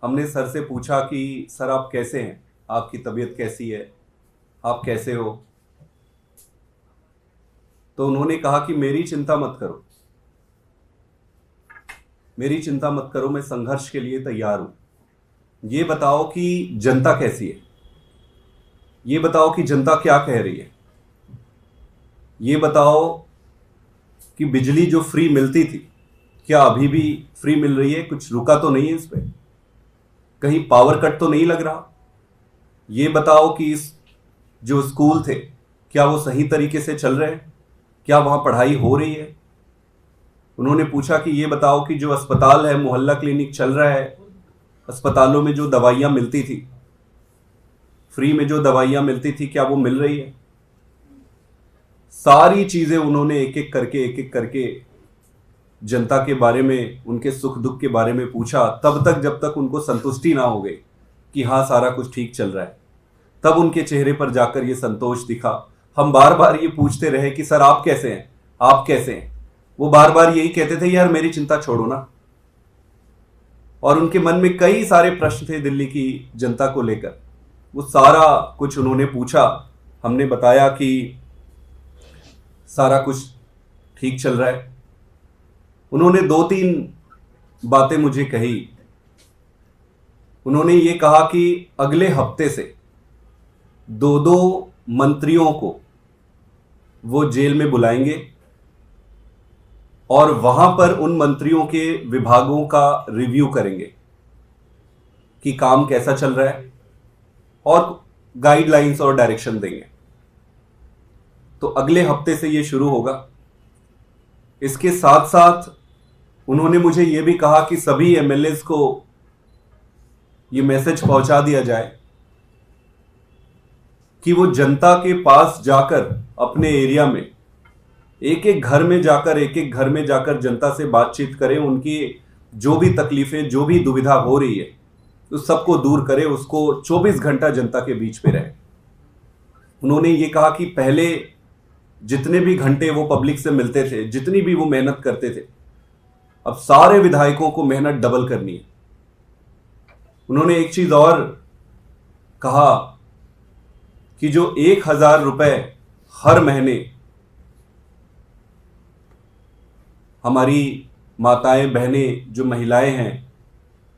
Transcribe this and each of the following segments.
हमने सर से पूछा कि सर आप कैसे हैं, आपकी तबीयत कैसी है, आप कैसे हो। तो उन्होंने कहा कि मेरी चिंता मत करो, मेरी चिंता मत करो, मैं संघर्ष के लिए तैयार हूं। ये बताओ कि जनता कैसी है, ये बताओ कि जनता क्या कह रही है, ये बताओ कि बिजली जो फ्री मिलती थी क्या अभी भी फ्री मिल रही है, कुछ रुका तो नहीं है इस पे, कहीं पावर कट तो नहीं लग रहा। ये बताओ कि इस जो स्कूल थे क्या वो सही तरीके से चल रहे हैं, क्या वहां पढ़ाई हो रही है। उन्होंने पूछा कि ये बताओ कि जो अस्पताल है, मोहल्ला क्लिनिक चल रहा है, अस्पतालों में जो दवाइयां मिलती थी, फ्री में जो दवाइयां मिलती थी, क्या वो मिल रही है। सारी चीजें उन्होंने एक एक करके जनता के बारे में, उनके सुख दुख के बारे में पूछा, तब तक जब तक उनको संतुष्टि ना हो गई कि हाँ सारा कुछ ठीक चल रहा है, तब उनके चेहरे पर जाकर ये संतोष दिखा। हम बार बार ये पूछते रहे कि सर आप कैसे हैं, आप कैसे हैं। वो बार बार यही कहते थे यार मेरी चिंता छोड़ो ना। और उनके मन में कई सारे प्रश्न थे दिल्ली की जनता को लेकर। वो सारा कुछ उन्होंने पूछा, हमने बताया कि सारा कुछ ठीक चल रहा है। उन्होंने 2-3 बातें मुझे कही। उन्होंने ये कहा कि अगले हफ्ते से 2-2 मंत्रियों को वो जेल में बुलाएंगे और वहां पर उन मंत्रियों के विभागों का रिव्यू करेंगे कि काम कैसा चल रहा है और गाइडलाइंस और डायरेक्शन देंगे। तो अगले हफ्ते से ये शुरू होगा। इसके साथ साथ उन्होंने मुझे यह भी कहा कि सभी एमएलएस को यह मैसेज पहुंचा दिया जाए कि वो जनता के पास जाकर, अपने एरिया में एक एक घर में जाकर जनता से बातचीत करें, उनकी जो भी तकलीफें, जो भी दुविधा हो रही है उस सबको दूर करे, उसको 24 घंटा जनता के बीच में रहे। उन्होंने ये कहा कि पहले जितने भी घंटे वो पब्लिक से मिलते थे, जितनी भी वो मेहनत करते थे, अब सारे विधायकों को मेहनत डबल करनी है। उन्होंने एक चीज और कहा कि जो 1,000 रुपए हर महीने हमारी माताएं, बहनें, जो महिलाएं हैं,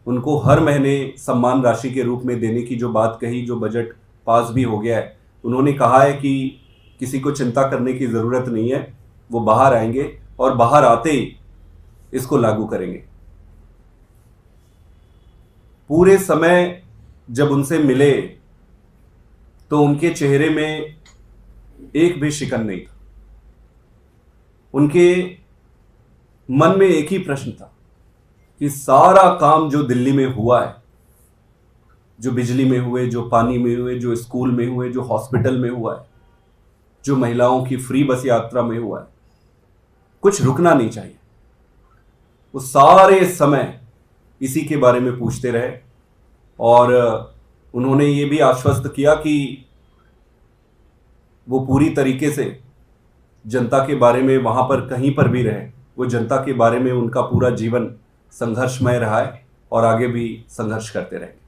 उनको हर महीने सम्मान राशि के रूप में देने की जो बात कही, जो बजट पास भी हो गया है, उन्होंने कहा है कि किसी को चिंता करने की जरूरत नहीं है, वो बाहर आएंगे और बाहर आते ही इसको लागू करेंगे। पूरे समय जब उनसे मिले तो उनके चेहरे में एक भी शिकन नहीं था। उनके मन में एक ही प्रश्न था कि सारा काम जो दिल्ली में हुआ है, जो बिजली में हुए, जो पानी में हुए, जो स्कूल में हुए, जो हॉस्पिटल में हुआ है, जो महिलाओं की फ्री बस यात्रा में हुआ है, कुछ रुकना नहीं चाहिए। वो सारे समय इसी के बारे में पूछते रहे और उन्होंने ये भी आश्वस्त किया कि वो पूरी तरीके से जनता के बारे में, वहां पर कहीं पर भी रहे, वो जनता के बारे में, उनका पूरा जीवन संघर्षमय रहा है और आगे भी संघर्ष करते रहेंगे।